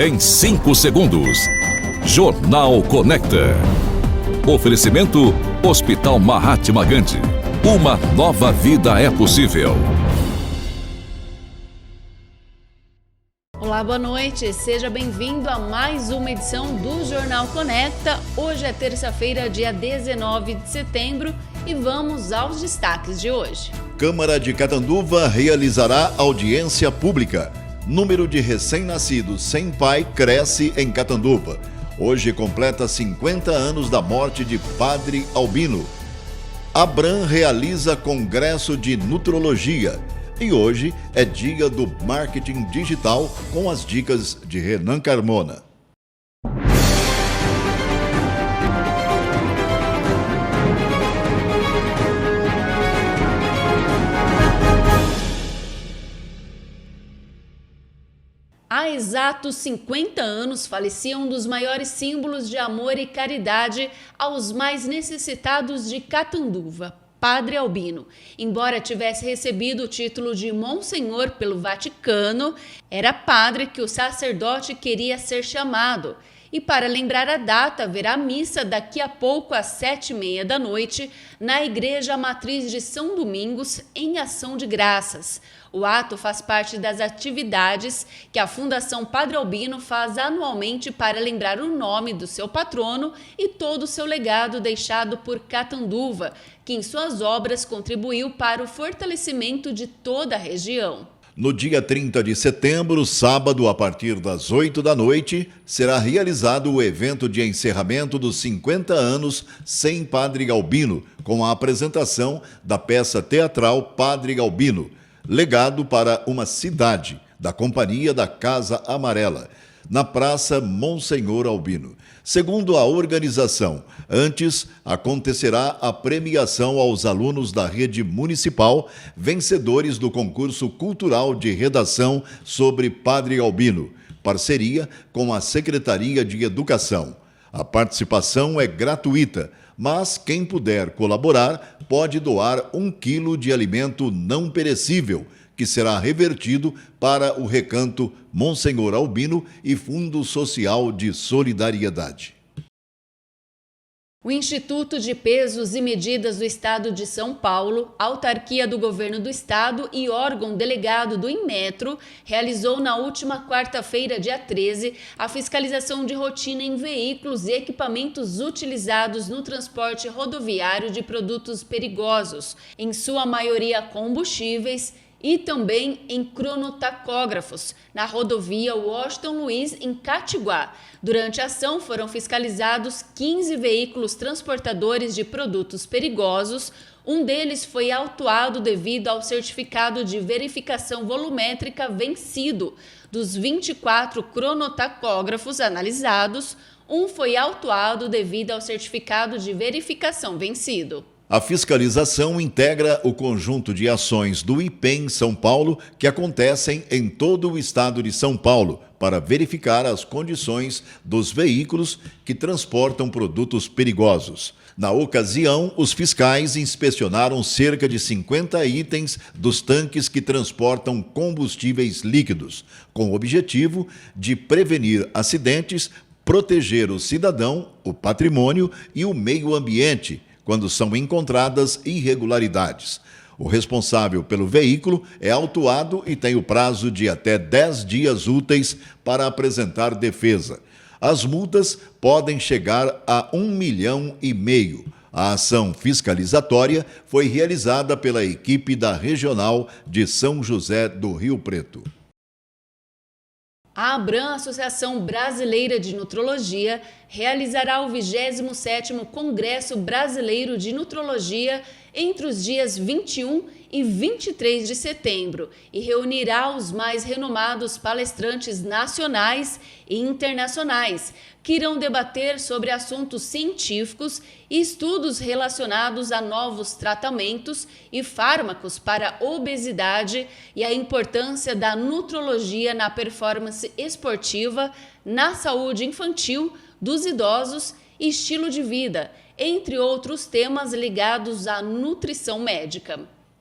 em 5 segundos. Jornal Conecta. Oferecimento Hospital Mahatma Gandhi. Uma nova vida é possível. Olá, boa noite. Seja bem-vindo a mais uma edição do Jornal Conecta. Hoje é terça-feira, dia 19 de setembro, e vamos aos destaques de hoje. Câmara de Catanduva realizará audiência pública. Número de recém-nascidos sem pai cresce em Catanduva. Hoje completa 50 anos da morte de Padre Albino. Abram realiza congresso de nutrologia. E hoje é dia do marketing digital com as dicas de Renan Carmona. Há exatos 50 anos falecia um dos maiores símbolos de amor e caridade aos mais necessitados de Catanduva, Padre Albino. Embora tivesse recebido o título de Monsenhor pelo Vaticano, era padre que o sacerdote queria ser chamado. E para lembrar a data, haverá missa daqui a pouco às 7h30 da noite na Igreja Matriz de São Domingos, em ação de graças. O ato faz parte das atividades que a Fundação Padre Albino faz anualmente para lembrar o nome do seu patrono e todo o seu legado deixado por Catanduva, que em suas obras contribuiu para o fortalecimento de toda a região. No dia 30 de setembro, sábado, a partir das 8 da noite, será realizado o evento de encerramento dos 50 anos sem Padre Albino, com a apresentação da peça teatral Padre Albino, Legado para uma Cidade, da Companhia da Casa Amarela, na Praça Monsenhor Albino. Segundo a organização, antes acontecerá a premiação aos alunos da rede municipal, vencedores do concurso cultural de redação sobre Padre Albino, parceria com a Secretaria de Educação. A participação é gratuita, mas quem puder colaborar pode doar 1 quilo de alimento não perecível, que será revertido para o Recanto Monsenhor Albino e Fundo Social de Solidariedade. O Instituto de Pesos e Medidas do Estado de São Paulo, autarquia do Governo do Estado e órgão delegado do Inmetro, realizou na última quarta-feira, dia 13, a fiscalização de rotina em veículos e equipamentos utilizados no transporte rodoviário de produtos perigosos, em sua maioria combustíveis, e também em cronotacógrafos, na rodovia Washington Luiz, em Catiguá. Durante a ação foram fiscalizados 15 veículos transportadores de produtos perigosos. Um deles foi autuado devido ao certificado de verificação volumétrica vencido. Dos 24 cronotacógrafos analisados, um foi autuado devido ao certificado de verificação vencido. A fiscalização integra o conjunto de ações do IPEM São Paulo que acontecem em todo o estado de São Paulo para verificar as condições dos veículos que transportam produtos perigosos. Na ocasião, os fiscais inspecionaram cerca de 50 itens dos tanques que transportam combustíveis líquidos, com o objetivo de prevenir acidentes, proteger o cidadão, o patrimônio e o meio ambiente, quando são encontradas irregularidades. O responsável pelo veículo é autuado e tem o prazo de até 10 dias úteis para apresentar defesa. As multas podem chegar a R$ 1,5 milhão. A ação fiscalizatória foi realizada pela equipe da Regional de São José do Rio Preto. A Abram, Associação Brasileira de Nutrologia, realizará o 27º Congresso Brasileiro de Nutrologia entre os dias 21 e 23 de setembro e reunirá os mais renomados palestrantes nacionais e internacionais, que irão debater sobre assuntos científicos e estudos relacionados a novos tratamentos e fármacos para a obesidade e a importância da nutrologia na performance esportiva, na saúde infantil, dos idosos e estilo de vida, entre outros temas ligados à nutrição médica.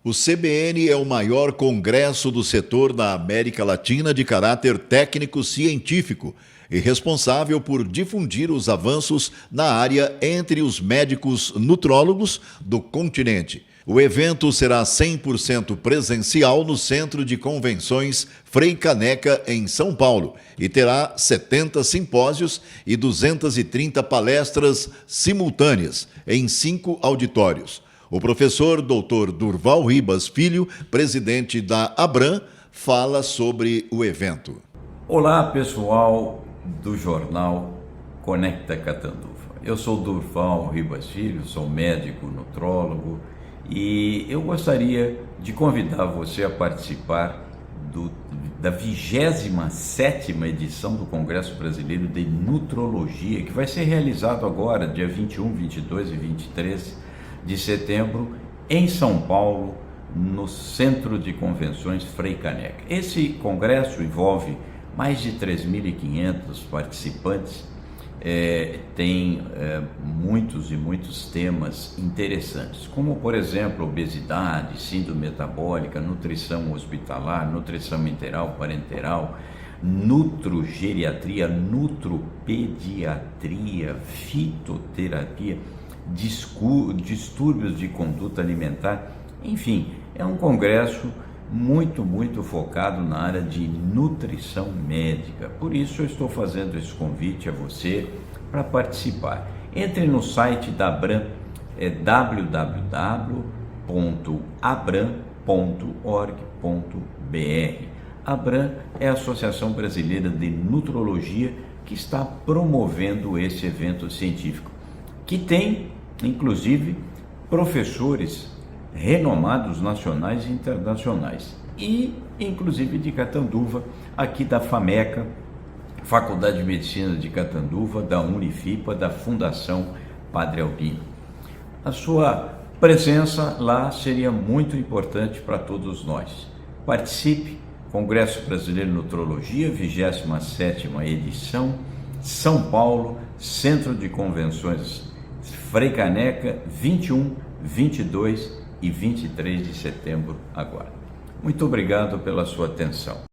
O CBN é o maior congresso do setor na América Latina de caráter técnico-científico e responsável por difundir os avanços na área entre os médicos nutrólogos do continente. O evento será 100% presencial no Centro de Convenções Frei Caneca, em São Paulo, e terá 70 simpósios e 230 palestras simultâneas em 5 auditórios. O professor Dr. Durval Ribas Filho, presidente da Abram, fala sobre o evento. Olá, pessoal do jornal Conecta Catanduva. Eu sou Durval Ribas Filho, sou médico nutrólogo e eu gostaria de convidar você a participar da 27ª edição do Congresso Brasileiro de Nutrologia, que vai ser realizado agora, dia 21, 22 e 23 de setembro, em São Paulo, no Centro de Convenções Frei Caneca. Esse congresso envolve mais de 3.500 participantes, tem muitos temas interessantes, como, por exemplo, obesidade, síndrome metabólica, nutrição hospitalar, nutrição enteral, parenteral, nutrogeriatria, nutropediatria, fitoterapia, distúrbios de conduta alimentar, enfim, é um congresso muito focado na área de nutrição médica. Por isso eu estou fazendo esse convite a você para participar. Entre no site da Abram, www.abram.org.br. Abram é a Associação Brasileira de Nutrologia que está promovendo esse evento científico, que tem inclusive professores renomados nacionais e internacionais, e inclusive de Catanduva, aqui da FAMECA, Faculdade de Medicina de Catanduva, da Unifipa, da Fundação Padre Albino. A sua presença lá seria muito importante para todos nós. Participe, Congresso Brasileiro de Nutrologia, 27ª edição, São Paulo, Centro de Convenções Frei Caneca, 21, 22 e 23 de setembro agora. Muito obrigado pela sua atenção.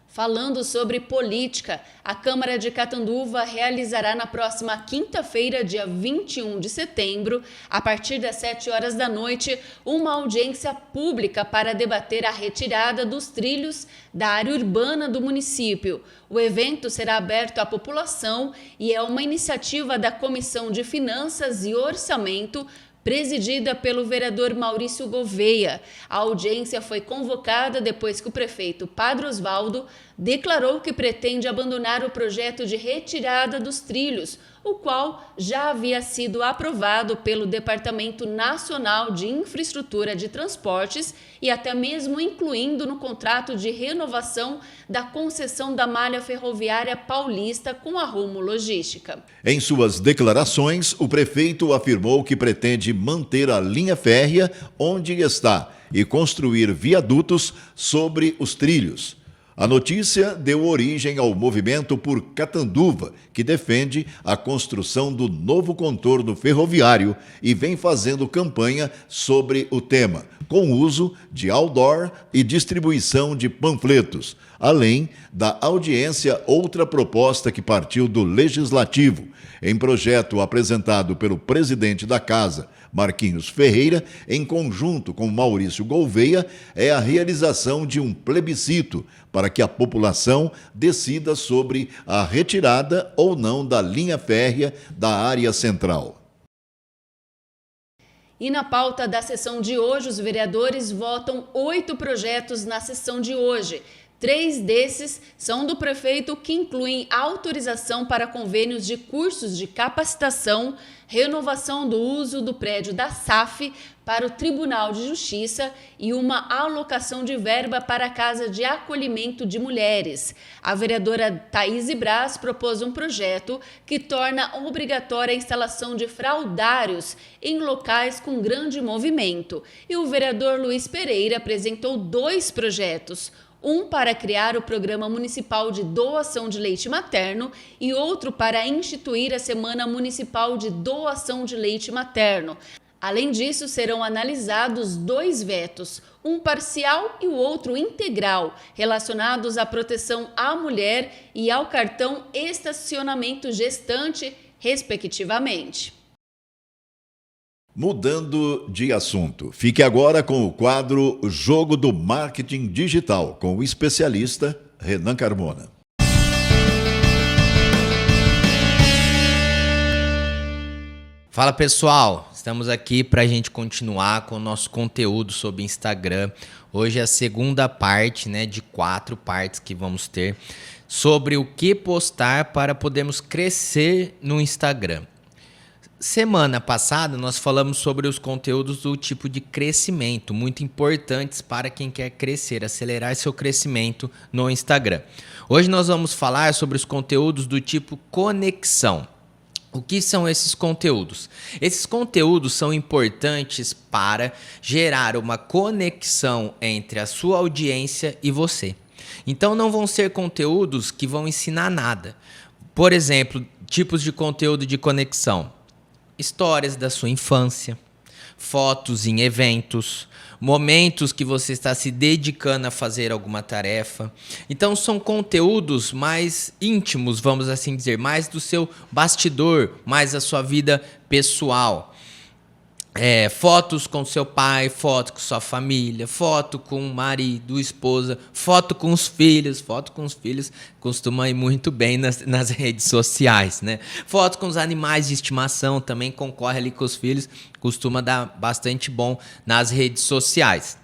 Falando sobre política, a Câmara de Catanduva realizará na próxima quinta-feira, dia 21 de setembro, a partir das 7 horas da noite, uma audiência pública para debater a retirada dos trilhos da área urbana do município. O evento será aberto à população e é uma iniciativa da Comissão de Finanças e Orçamento, presidida pelo vereador Maurício Gouveia. A audiência foi convocada depois que o prefeito Padre Osvaldo declarou que pretende abandonar o projeto de retirada dos trilhos, o qual já havia sido aprovado pelo Departamento Nacional de Infraestrutura de Transportes e até mesmo incluindo no contrato de renovação da concessão da malha ferroviária paulista com a Rumo Logística. Em suas declarações, o prefeito afirmou que pretende manter a linha férrea onde está e construir viadutos sobre os trilhos. A notícia deu origem ao movimento por Catanduva, que defende a construção do novo contorno ferroviário e vem fazendo campanha sobre o tema, com uso de outdoor e distribuição de panfletos. Além da audiência, outra proposta que partiu do Legislativo, em projeto apresentado pelo presidente da Casa, Marquinhos Ferreira, em conjunto com Maurício Gouveia, é a realização de um plebiscito para que a população decida sobre a retirada ou não da linha férrea da área central. E na pauta da sessão de hoje, os vereadores votam 8 projetos na sessão de hoje. 3 desses são do prefeito, que incluem autorização para convênios de cursos de capacitação, renovação do uso do prédio da SAF para o Tribunal de Justiça e uma alocação de verba para a Casa de Acolhimento de Mulheres. A vereadora Thaís Braz propôs um projeto que torna obrigatória a instalação de fraldários em locais com grande movimento. E o vereador Luiz Pereira apresentou 2 projetos. Um para criar o Programa Municipal de Doação de Leite Materno e outro para instituir a Semana Municipal de Doação de Leite Materno. Além disso, serão analisados 2 vetos, um parcial e o outro integral, relacionados à proteção à mulher e ao cartão estacionamento gestante, respectivamente. Mudando de assunto, fique agora com o quadro Jogo do Marketing Digital, com o especialista Renan Carmona. Fala pessoal, estamos aqui para a gente continuar com o nosso conteúdo sobre Instagram. Hoje é a segunda parte, de 4 partes que vamos ter sobre o que postar para podermos crescer no Instagram. Semana passada nós falamos sobre os conteúdos do tipo de crescimento, muito importantes para quem quer crescer, acelerar seu crescimento no Instagram. Hoje nós vamos falar sobre os conteúdos do tipo conexão. O que são esses conteúdos? Esses conteúdos são importantes para gerar uma conexão entre a sua audiência e você. Então não vão ser conteúdos que vão ensinar nada. Por exemplo, tipos de conteúdo de conexão. Histórias da sua infância, fotos em eventos, momentos que você está se dedicando a fazer alguma tarefa. Então são conteúdos mais íntimos, vamos assim dizer, mais do seu bastidor, mais da sua vida pessoal. Fotos com seu pai, foto com sua família, foto com o marido, esposa, foto com os filhos. Foto com os filhos costuma ir muito bem nas redes sociais, né? Foto com os animais de estimação também concorre ali com os filhos, costuma dar bastante bom nas redes sociais.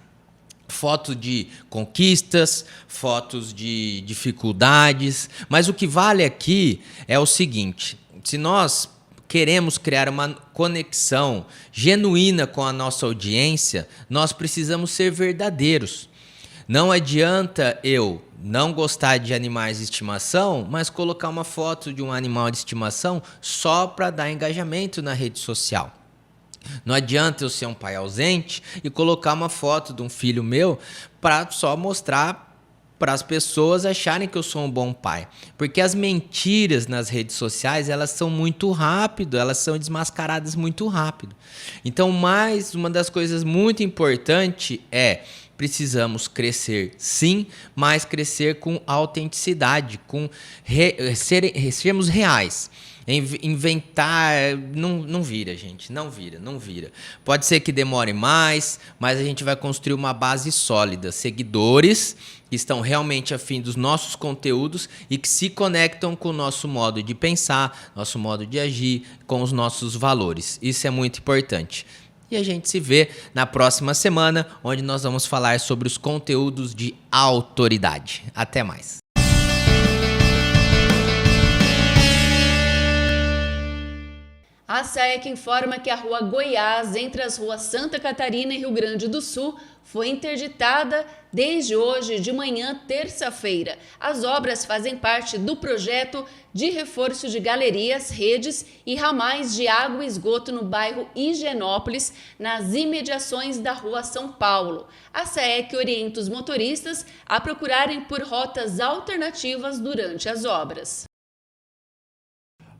Foto de conquistas, fotos de dificuldades, mas o que vale aqui é o seguinte: se nós queremos criar uma conexão genuína com a nossa audiência, nós precisamos ser verdadeiros. Não adianta eu não gostar de animais de estimação, mas colocar uma foto de um animal de estimação só para dar engajamento na rede social. Não adianta eu ser um pai ausente e colocar uma foto de um filho meu para só mostrar para as pessoas acharem que eu sou um bom pai. Porque as mentiras nas redes sociais, elas são muito rápido, elas são desmascaradas muito rápido. Então, uma das coisas muito importantes precisamos crescer sim, mas crescer com autenticidade, com sermos reais. Inventar não vira, gente, não vira. Pode ser que demore mais, mas a gente vai construir uma base sólida, seguidores que estão realmente afim dos nossos conteúdos e que se conectam com o nosso modo de pensar, nosso modo de agir, com os nossos valores. Isso é muito importante. E a gente se vê na próxima semana, onde nós vamos falar sobre os conteúdos de autoridade. Até mais. A SAEC informa que a Rua Goiás, entre as ruas Santa Catarina e Rio Grande do Sul, foi interditada desde hoje de manhã, terça-feira. As obras fazem parte do projeto de reforço de galerias, redes e ramais de água e esgoto no bairro Higienópolis, nas imediações da Rua São Paulo. A SAEC orienta os motoristas a procurarem por rotas alternativas durante as obras.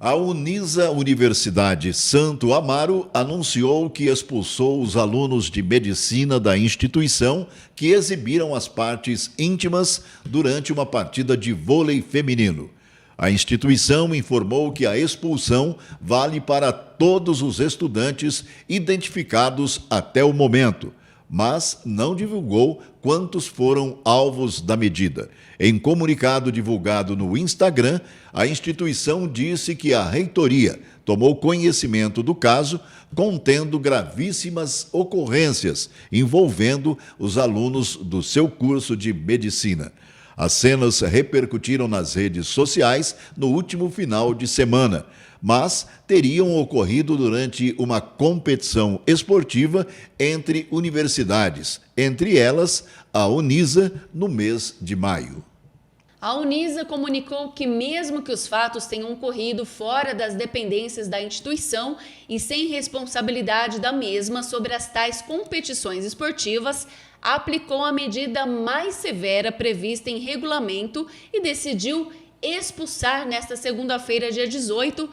A Unisa Universidade Santo Amaro anunciou que expulsou os alunos de medicina da instituição que exibiram as partes íntimas durante uma partida de vôlei feminino. A instituição informou que a expulsão vale para todos os estudantes identificados até o momento, mas não divulgou quantos foram alvos da medida. Em comunicado divulgado no Instagram, a instituição disse que a reitoria tomou conhecimento do caso, contendo gravíssimas ocorrências envolvendo os alunos do seu curso de medicina. As cenas repercutiram nas redes sociais no último final de semana, mas teriam ocorrido durante uma competição esportiva entre universidades, entre elas a Unisa, no mês de maio. A Unisa comunicou que, mesmo que os fatos tenham ocorrido fora das dependências da instituição e sem responsabilidade da mesma sobre as tais competições esportivas, aplicou a medida mais severa prevista em regulamento e decidiu expulsar nesta segunda-feira, dia 18,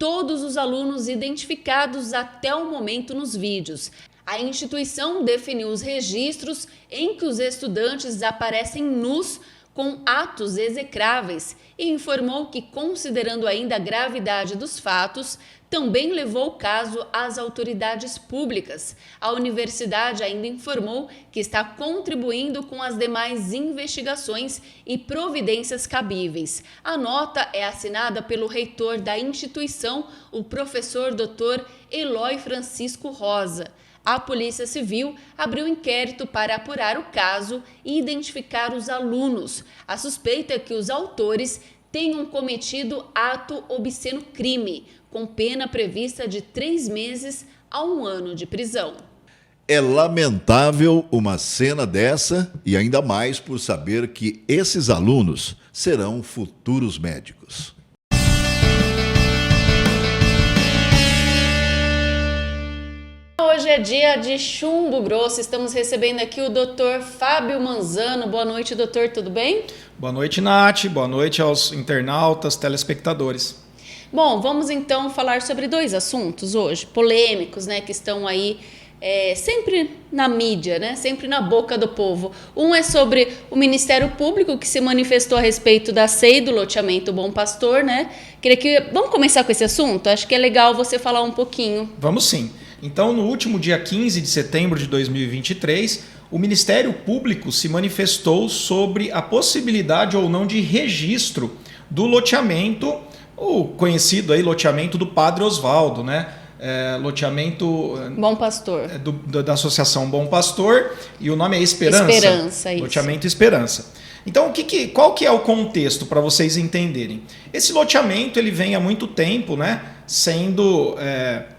todos os alunos identificados até o momento nos vídeos. A instituição definiu os registros em que os estudantes aparecem nus com atos execráveis e informou que, considerando ainda a gravidade dos fatos, também levou o caso às autoridades públicas. A universidade ainda informou que está contribuindo com as demais investigações e providências cabíveis. A nota é assinada pelo reitor da instituição, o professor Dr. Eloy Francisco Rosa. A Polícia Civil abriu inquérito para apurar o caso e identificar os alunos. A suspeita é que os autores tenham cometido ato obsceno crime, com pena prevista de 3 meses a 1 ano de prisão. É lamentável uma cena dessa e ainda mais por saber que esses alunos serão futuros médicos. Hoje é dia de Chumbo Grosso, estamos recebendo aqui o Dr. Fábio Manzano. Boa noite, doutor, tudo bem? Boa noite, Nath. Boa noite aos internautas, telespectadores. Bom, vamos então falar sobre 2 assuntos hoje, polêmicos, né, que estão aí sempre na mídia, né, sempre na boca do povo. Um é sobre o Ministério Público, que se manifestou a respeito da SEI, do loteamento Bom Pastor, né? Vamos começar com esse assunto? Acho que é legal você falar um pouquinho. Vamos sim. Então, no último dia 15 de setembro de 2023, o Ministério Público se manifestou sobre a possibilidade ou não de registro do loteamento, o conhecido aí loteamento do Padre Osvaldo, né? Loteamento Bom Pastor. Da Associação Bom Pastor, e o nome é Esperança. Esperança, isso. Loteamento Esperança. Então, qual que é o contexto para vocês entenderem? Esse loteamento ele vem há muito tempo, né, sendo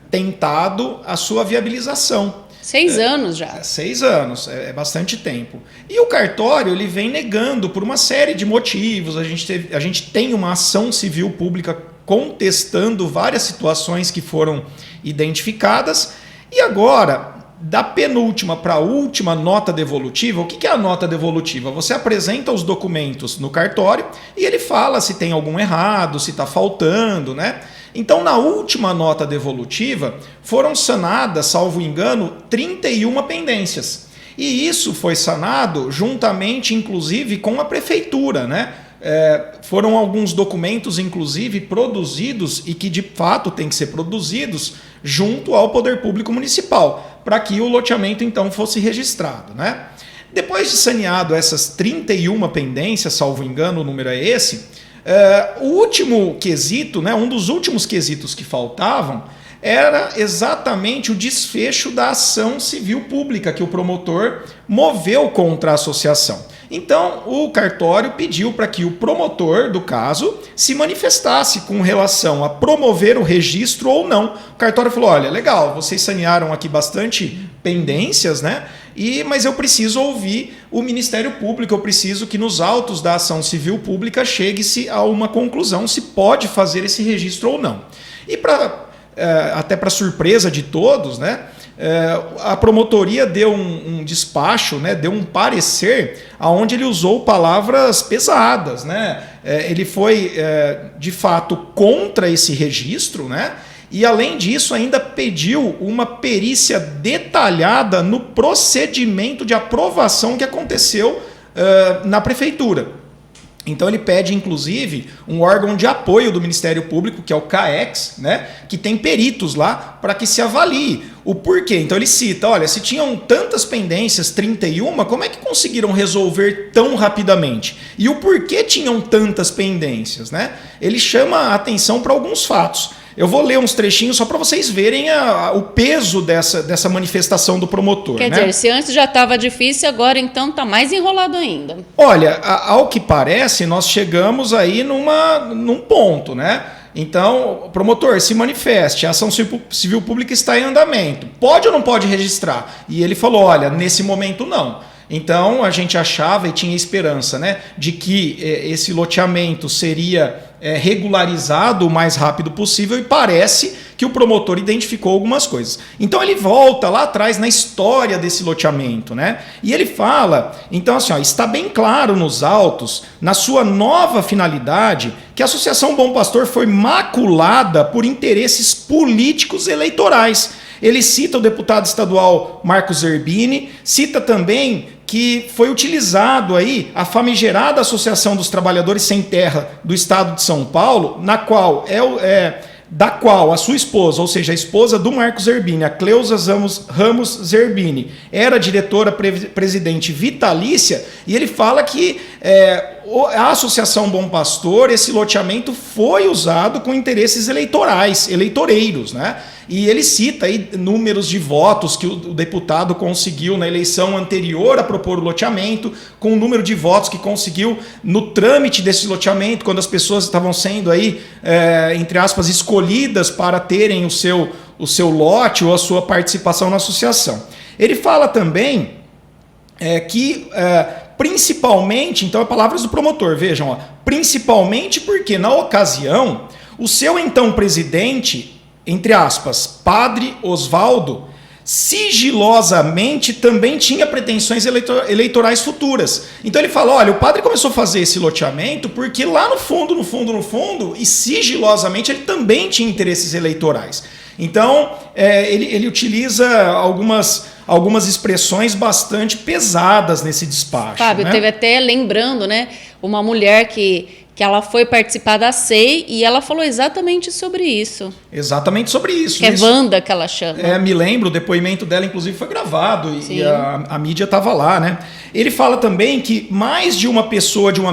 tentado a sua viabilização. 6 anos já. 6 anos, é bastante tempo. E o cartório ele vem negando por uma série de motivos. A gente tem uma ação civil pública contestando várias situações que foram identificadas. E agora, da penúltima para a última nota devolutiva, o que é a nota devolutiva? Você apresenta os documentos no cartório e ele fala se tem algum errado, se está faltando, né? Então, na última nota devolutiva, foram sanadas, salvo engano, 31 pendências. E isso foi sanado juntamente, inclusive, com a prefeitura, né? Foram alguns documentos, inclusive, produzidos e que, de fato, têm que ser produzidos junto ao Poder Público Municipal, para que o loteamento, então, fosse registrado, né? Depois de saneado essas 31 pendências, salvo engano, o número é esse, o último quesito, né, um dos últimos quesitos que faltavam, era exatamente o desfecho da ação civil pública que o promotor moveu contra a associação. Então, o cartório pediu para que o promotor do caso se manifestasse com relação a promover o registro ou não. O cartório falou, olha, legal, vocês sanearam aqui bastante pendências, né? Mas eu preciso ouvir o Ministério Público, eu preciso que nos autos da ação civil pública chegue-se a uma conclusão se pode fazer esse registro ou não. E até para surpresa de todos, né? A promotoria deu um despacho, né, deu um parecer onde ele usou palavras pesadas, né? Ele foi, de fato, contra esse registro, né? E, além disso, ainda pediu uma perícia detalhada no procedimento de aprovação que aconteceu na prefeitura. Então ele pede, inclusive, um órgão de apoio do Ministério Público, que é o CAEX, né, que tem peritos lá para que se avalie o porquê. Então ele cita, olha, se tinham tantas pendências, 31, como é que conseguiram resolver tão rapidamente? E o porquê tinham tantas pendências, né? Ele chama a atenção para alguns fatos. Eu vou ler uns trechinhos só para vocês verem o peso dessa manifestação do promotor. Quer dizer, se antes já estava difícil, agora então está mais enrolado ainda. Olha, ao que parece, nós chegamos aí num ponto, né? Então, promotor, se manifeste, a ação civil pública está em andamento. Pode ou não pode registrar? E ele falou, olha, nesse momento não. Então a gente achava e tinha esperança, né, de que esse loteamento seria regularizado o mais rápido possível, e parece que o promotor identificou algumas coisas. Então ele volta lá atrás na história desse loteamento, né? E ele fala, então assim, ó, está bem claro nos autos, na sua nova finalidade, que a Associação Bom Pastor foi maculada por interesses políticos eleitorais. Ele cita o deputado estadual Marcos Zerbini, cita também que foi utilizado aí a famigerada Associação dos Trabalhadores Sem Terra do Estado de São Paulo, na qual da qual a sua esposa, ou seja, a esposa do Marcos Zerbini, a Cleusa Ramos Zerbini, era diretora presidente vitalícia, e ele fala que a Associação Bom Pastor, esse loteamento foi usado com interesses eleitoreiros, né? E ele cita aí números de votos que o deputado conseguiu na eleição anterior a propor o loteamento, com o número de votos que conseguiu no trâmite desse loteamento, quando as pessoas estavam sendo aí, entre aspas, escolhidas para terem o seu lote ou a sua participação na associação. Ele fala também que principalmente, então, palavras do promotor, vejam, ó, principalmente porque na ocasião o seu então presidente, entre aspas, Padre Oswaldo, sigilosamente também tinha pretensões eleitorais futuras. Então ele fala, olha, o padre começou a fazer esse loteamento porque lá no fundo, e sigilosamente ele também tinha interesses eleitorais. Então ele utiliza algumas expressões bastante pesadas nesse despacho. Fábio, né? Teve até, lembrando, né, uma mulher que ela foi participar da SEI e ela falou exatamente sobre isso. Exatamente sobre isso. Que é Wanda que ela chama. Me lembro, o depoimento dela inclusive foi gravado e a mídia estava lá, né? Ele fala também que mais de uma pessoa de uma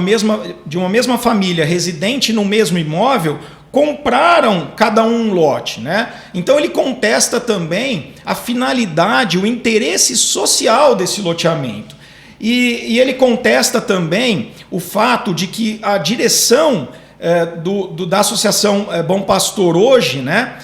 mesma família residente no mesmo imóvel compraram cada um lote, né? Então ele contesta também a finalidade, o interesse social desse loteamento. E ele contesta também o fato de que a direção da Associação Bom Pastor hoje, né,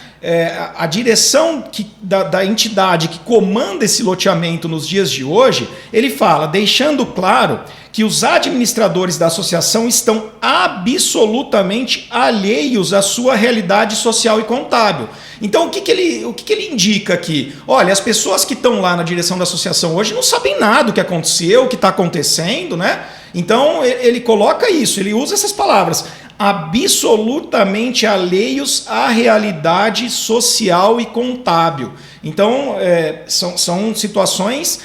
a direção da entidade que comanda esse loteamento nos dias de hoje, ele fala, deixando claro que os administradores da associação estão absolutamente alheios à sua realidade social e contábil. Então, o que ele indica aqui? Olha, as pessoas que estão lá na direção da associação hoje não sabem nada do que aconteceu, o que está acontecendo, né? Então, ele coloca isso, ele usa essas palavras, absolutamente alheios à realidade social e contábil. Então, são situações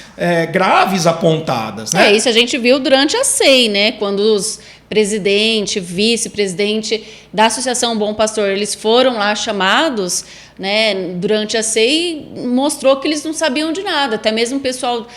graves apontadas, né? Isso a gente viu durante a SEI, né? Quando os presidente, vice-presidente da Associação Bom Pastor, eles foram lá chamados, né, durante a SEI, mostrou que eles não sabiam de nada. Até mesmo o pessoal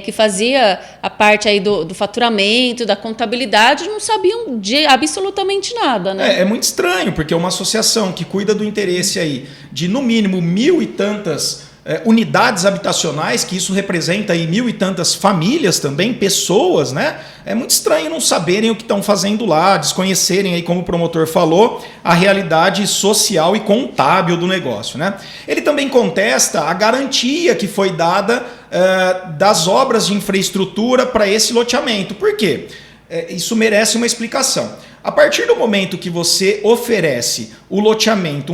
que fazia a parte aí do faturamento, da contabilidade, não sabiam de absolutamente nada, né? É muito estranho, porque é uma associação que cuida do interesse aí de, no mínimo, 1.000 e tantas unidades habitacionais, que isso representa aí 1.000 e tantas famílias também, pessoas, né? É muito estranho não saberem o que estão fazendo lá, desconhecerem aí, como o promotor falou, a realidade social e contábil do negócio, né? Ele também contesta a garantia que foi dada das obras de infraestrutura para esse loteamento. Por quê? Isso merece uma explicação. A partir do momento que você oferece um loteamento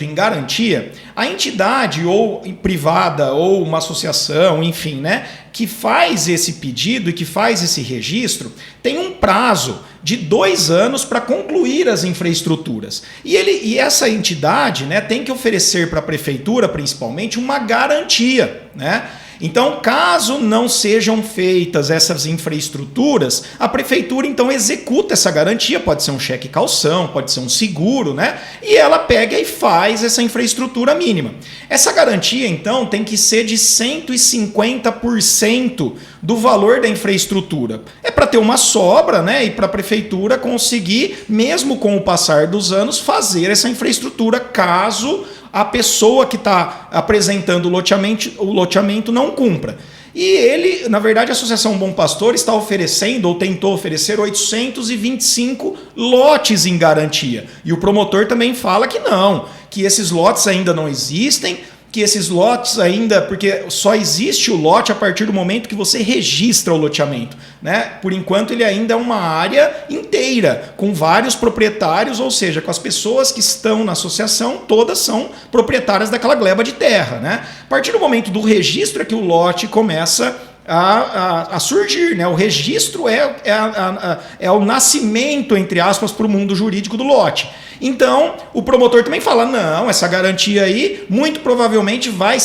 em garantia, a entidade ou privada ou uma associação, enfim, né, que faz esse pedido e que faz esse registro, tem um prazo de 2 anos para concluir as infraestruturas. E essa entidade, né, tem que oferecer para a prefeitura, principalmente, uma garantia, né? Então, caso não sejam feitas essas infraestruturas, a prefeitura então executa essa garantia, pode ser um cheque calção, pode ser um seguro, né? E ela pega e faz essa infraestrutura mínima. Essa garantia então tem que ser de 150% do valor da infraestrutura. É para ter uma sobra, né? E para a prefeitura conseguir, mesmo com o passar dos anos, fazer essa infraestrutura caso a pessoa que está apresentando o loteamento não cumpra. E ele, na verdade, a Associação Bom Pastor está oferecendo, ou tentou oferecer, 825 lotes em garantia. E o promotor também fala que não, que esses lotes ainda não existem, que esses lotes ainda, porque só existe o lote a partir do momento que você registra o loteamento, né? Por enquanto ele ainda é uma área inteira, com vários proprietários, ou seja, com as pessoas que estão na associação, todas são proprietárias daquela gleba de terra, né? A partir do momento do registro é que o lote começa a surgir, né? O registro é o nascimento, entre aspas, para o mundo jurídico do lote. Então, o promotor também fala, não, essa garantia aí muito provavelmente vai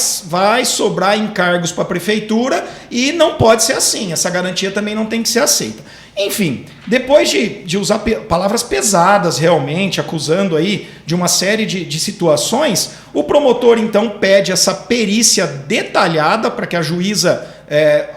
sobrar encargos para a prefeitura e não pode ser assim, essa garantia também não tem que ser aceita. Enfim, depois de usar palavras pesadas realmente, acusando aí de uma série de situações, o promotor então pede essa perícia detalhada para que a juíza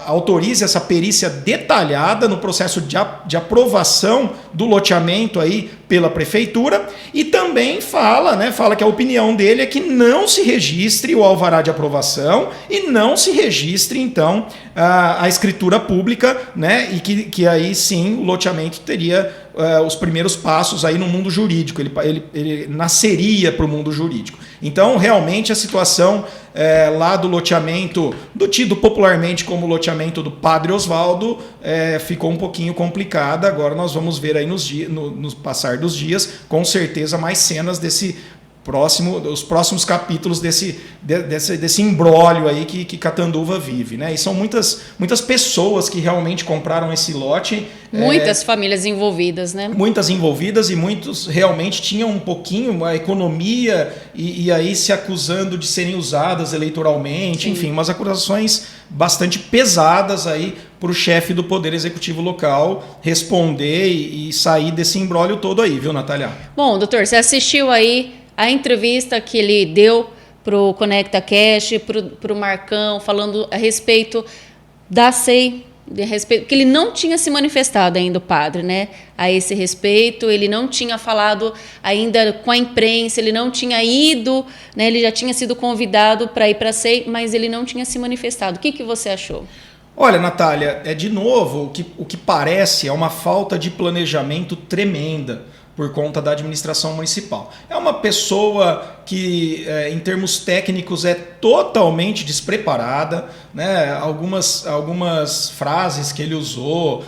autorize essa perícia detalhada no processo de aprovação do loteamento aí pela prefeitura e também fala que a opinião dele é que não se registre o alvará de aprovação e não se registre então a escritura pública, né, e que aí sim o loteamento teria os primeiros passos aí no mundo jurídico, ele nasceria para o mundo jurídico. Então, realmente, a situação lá do loteamento, do tido popularmente como loteamento do Padre Osvaldo, ficou um pouquinho complicada. Agora nós vamos ver aí no passar dos dias, com certeza, mais cenas os próximos capítulos desse imbróglio aí que Catanduva vive, né? E são muitas pessoas que realmente compraram esse lote. Muitas famílias envolvidas, né? Muitas envolvidas e muitos realmente tinham um pouquinho a economia e aí se acusando de serem usadas eleitoralmente. Sim. Enfim, umas acusações bastante pesadas aí para o chefe do Poder Executivo local responder e sair desse imbróglio todo aí, viu, Natália? Bom, doutor, você assistiu aí a entrevista que ele deu para o Conecta Cash, para o Marcão, falando a respeito da SEI, que ele não tinha se manifestado ainda, o padre, né, a esse respeito, ele não tinha falado ainda com a imprensa, ele não tinha ido, né, ele já tinha sido convidado para ir para a SEI, mas ele não tinha se manifestado. O que você achou? Olha, Natália, de novo, o que parece é uma falta de planejamento tremenda por conta da administração municipal. É uma pessoa que, em termos técnicos, é totalmente despreparada, né? Algumas frases que ele usou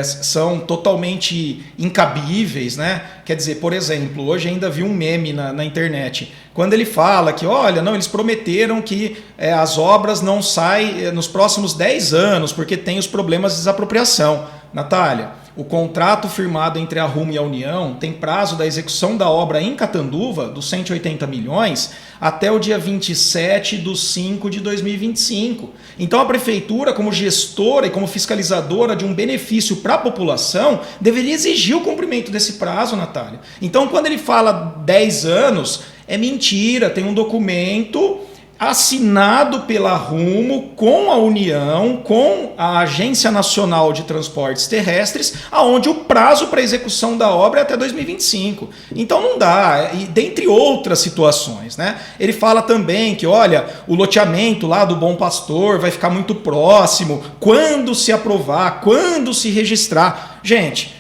são totalmente incabíveis, né? Quer dizer, por exemplo, hoje ainda vi um meme na internet, quando ele fala que, olha, não, eles prometeram que as obras não saem nos próximos 10 anos, porque tem os problemas de desapropriação. Natália, o contrato firmado entre a Rumo e a União tem prazo da execução da obra em Catanduva, dos 180 milhões, até o dia 27/5/2025. Então a prefeitura, como gestora e como fiscalizadora de um benefício para a população, deveria exigir o cumprimento desse prazo, Natália. Então quando ele fala 10 anos, é mentira, tem um documento assinado pela Rumo com a União, com a Agência Nacional de Transportes Terrestres, aonde o prazo para execução da obra é até 2025. Então não dá, e dentre outras situações, né? Ele fala também que, olha, o loteamento lá do Bom Pastor vai ficar muito próximo, quando se aprovar, quando se registrar. Gente,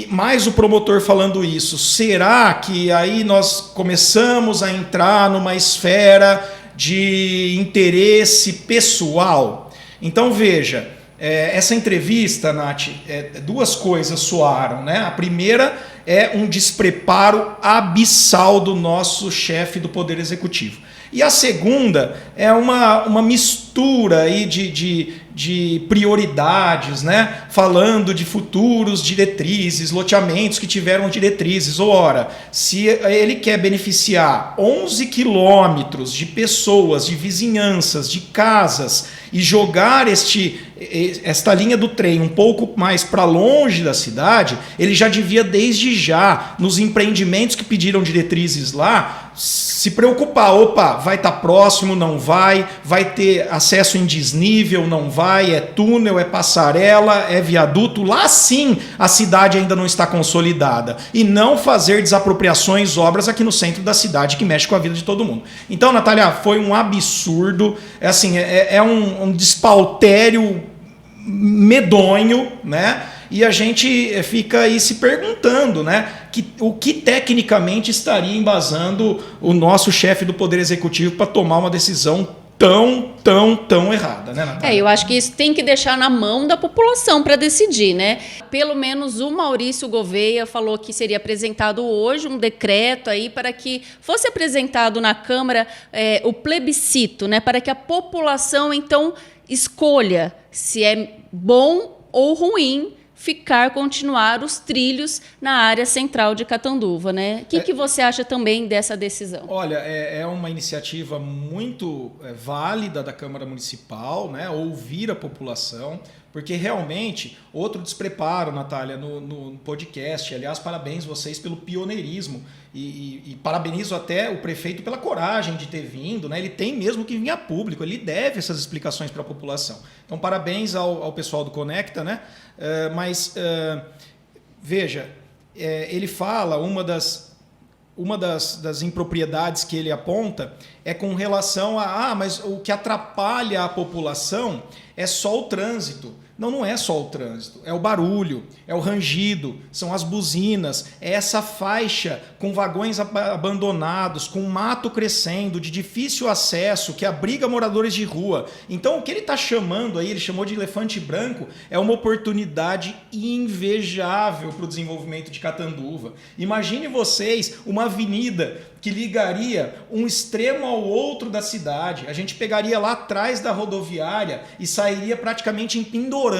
mais o promotor falando isso, será que aí nós começamos a entrar numa esfera de interesse pessoal? Então veja, essa entrevista, Nath, duas coisas soaram, né? A primeira é um despreparo abissal do nosso chefe do Poder Executivo. E a segunda é uma mistura aí de prioridades, né? Falando de futuros diretrizes, loteamentos que tiveram diretrizes. Ora, se ele quer beneficiar 11 quilômetros de pessoas, de vizinhanças, de casas e jogar esta linha do trem um pouco mais para longe da cidade, ele já devia desde já, nos empreendimentos que pediram diretrizes lá, se preocupar. Opa, vai estar próximo, não vai ter acesso em desnível, não vai, é túnel, é passarela, é viaduto. Lá sim a cidade ainda não está consolidada. E não fazer desapropriações, obras aqui no centro da cidade que mexe com a vida de todo mundo. Então, Natália, foi um absurdo, um despautério medonho, né? E a gente fica aí se perguntando, né, o que tecnicamente estaria embasando o nosso chefe do Poder Executivo para tomar uma decisão tão errada, né, Natália? Eu acho que isso tem que deixar na mão da população para decidir, né? Pelo menos o Maurício Gouveia falou que seria apresentado hoje um decreto aí para que fosse apresentado na Câmara o plebiscito, né? Para que a população, então, escolha se é bom ou ruim continuar os trilhos na área central de Catanduva, né? O que você acha também dessa decisão? Olha, é uma iniciativa muito válida da Câmara Municipal, né? Ouvir a população, porque realmente, outro despreparo, Natália, no podcast. Aliás, parabéns vocês pelo pioneirismo e parabenizo até o prefeito pela coragem de ter vindo, né? Ele tem mesmo que vir a público, ele deve essas explicações para a população. Então, parabéns ao pessoal do Conecta, né? Veja, ele fala, uma das impropriedades que ele aponta é com relação mas o que atrapalha a população é só o trânsito. Não é só o trânsito, é o barulho, é o rangido, são as buzinas, é essa faixa com vagões abandonados, com mato crescendo, de difícil acesso, que abriga moradores de rua. Então o que ele está chamando aí, ele chamou de elefante branco, é uma oportunidade invejável para o desenvolvimento de Catanduva. Imagine vocês uma avenida que ligaria um extremo ao outro da cidade. A gente pegaria lá atrás da rodoviária e sairia praticamente em Pindorama.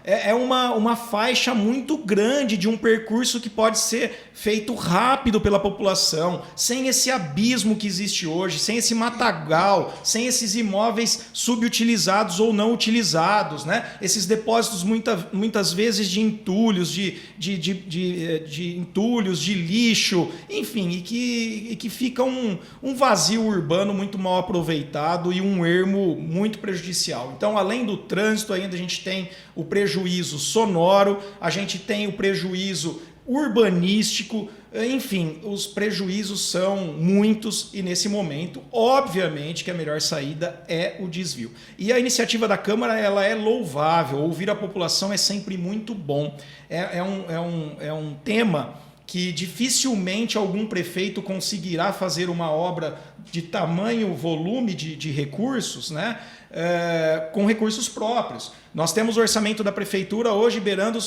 É uma faixa muito grande de um percurso que pode ser feito rápido pela população, sem esse abismo que existe hoje, sem esse matagal, sem esses imóveis subutilizados ou não utilizados, né? Esses depósitos muitas vezes de entulhos, de entulhos, de lixo, enfim, e que fica um vazio urbano muito mal aproveitado e um ermo muito prejudicial. Então, além do trânsito, ainda a gente tem o prejuízo sonoro, a gente tem o prejuízo urbanístico, enfim, os prejuízos são muitos e nesse momento, obviamente, que a melhor saída é o desvio. E a iniciativa da Câmara, ela é louvável, ouvir a população é sempre muito bom. É um tema que dificilmente algum prefeito conseguirá fazer uma obra de tamanho volume de recursos, né? Com recursos próprios. Nós temos o orçamento da prefeitura hoje beirando,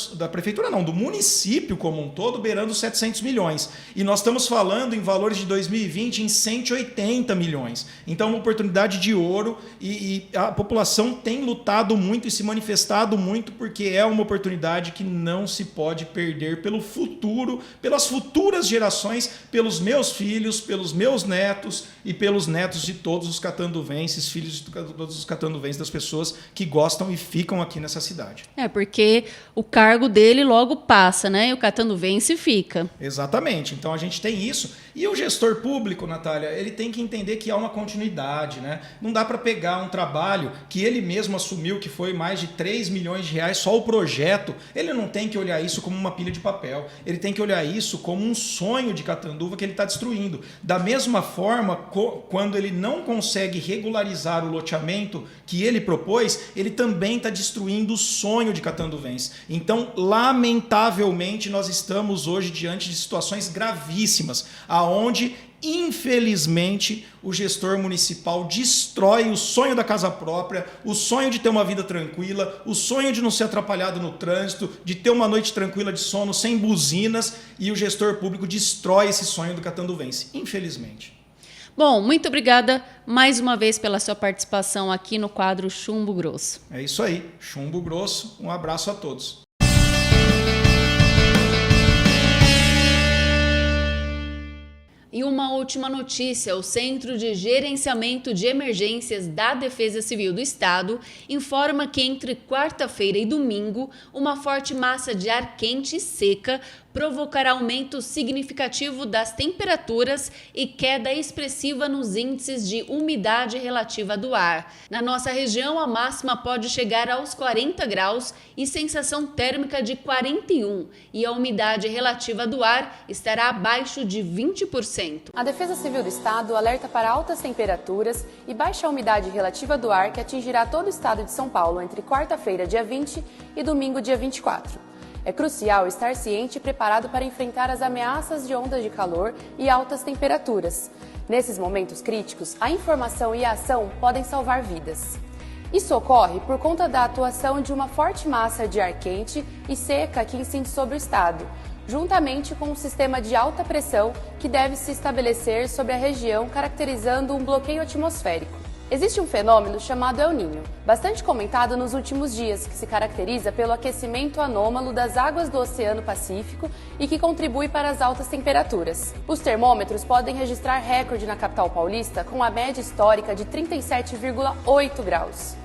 do município como um todo, beirando 700 milhões. E nós estamos falando em valores de 2020 em 180 milhões. Então, uma oportunidade de ouro e a população tem lutado muito e se manifestado muito porque é uma oportunidade que não se pode perder pelo futuro, pelas futuras gerações, pelos meus filhos, pelos meus netos e pelos netos de todos os catanduvenses, filhos de todos os catanduvenses, das pessoas que gostam e ficam aqui nessa cidade. Porque o cargo dele logo passa, né? E o catanduvense fica. Exatamente. Então a gente tem isso. E o gestor público, Natália, ele tem que entender que há uma continuidade, né? Não dá para pegar um trabalho que ele mesmo assumiu, que foi mais de 3 milhões de reais, só o projeto. Ele não tem que olhar isso como uma pilha de papel. Ele tem que olhar isso como um sonho de Catanduva que ele está destruindo. Da mesma forma, quando ele não consegue regularizar o loteamento que ele propôs, ele também está destruindo o sonho de catanduvense. Então, lamentavelmente, nós estamos hoje diante de situações gravíssimas, aonde, infelizmente, o gestor municipal destrói o sonho da casa própria, o sonho de ter uma vida tranquila, o sonho de não ser atrapalhado no trânsito, de ter uma noite tranquila de sono, sem buzinas, e o gestor público destrói esse sonho do catanduvense, infelizmente. Bom, muito obrigada mais uma vez pela sua participação aqui no quadro Chumbo Grosso. É isso aí, Chumbo Grosso, um abraço a todos. E uma última notícia: o Centro de Gerenciamento de Emergências da Defesa Civil do Estado informa que entre quarta-feira e domingo, uma forte massa de ar quente e seca provocará aumento significativo das temperaturas e queda expressiva nos índices de umidade relativa do ar. Na nossa região, a máxima pode chegar aos 40 graus e sensação térmica de 41, e a umidade relativa do ar estará abaixo de 20%. A Defesa Civil do Estado alerta para altas temperaturas e baixa umidade relativa do ar que atingirá todo o estado de São Paulo entre quarta-feira, dia 20, e domingo, dia 24. É crucial estar ciente e preparado para enfrentar as ameaças de ondas de calor e altas temperaturas. Nesses momentos críticos, a informação e a ação podem salvar vidas. Isso ocorre por conta da atuação de uma forte massa de ar quente e seca que incide sobre o estado, juntamente com um sistema de alta pressão que deve se estabelecer sobre a região, caracterizando um bloqueio atmosférico. Existe um fenômeno chamado El Niño, bastante comentado nos últimos dias, que se caracteriza pelo aquecimento anômalo das águas do Oceano Pacífico e que contribui para as altas temperaturas. Os termômetros podem registrar recorde na capital paulista com a média histórica de 37,8 graus.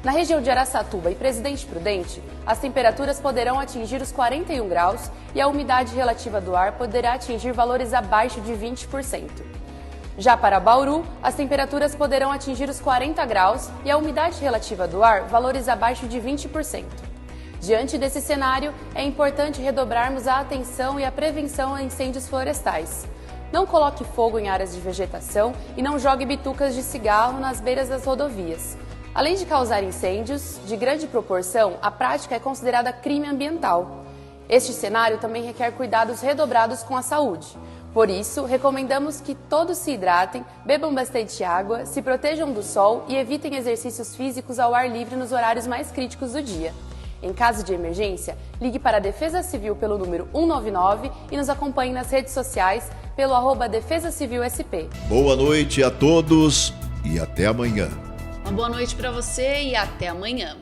Na região de Araçatuba e Presidente Prudente, as temperaturas poderão atingir os 41 graus e a umidade relativa do ar poderá atingir valores abaixo de 20%. Já para Bauru, as temperaturas poderão atingir os 40 graus e a umidade relativa do ar valores abaixo de 20%. Diante desse cenário, é importante redobrarmos a atenção e a prevenção a incêndios florestais. Não coloque fogo em áreas de vegetação e não jogue bitucas de cigarro nas beiras das rodovias. Além de causar incêndios de grande proporção, a prática é considerada crime ambiental. Este cenário também requer cuidados redobrados com a saúde. Por isso, recomendamos que todos se hidratem, bebam bastante água, se protejam do sol e evitem exercícios físicos ao ar livre nos horários mais críticos do dia. Em caso de emergência, ligue para a Defesa Civil pelo número 199 e nos acompanhe nas redes sociais pelo @Defesa Civil SP. Boa noite a todos e até amanhã. Uma boa noite para você e até amanhã.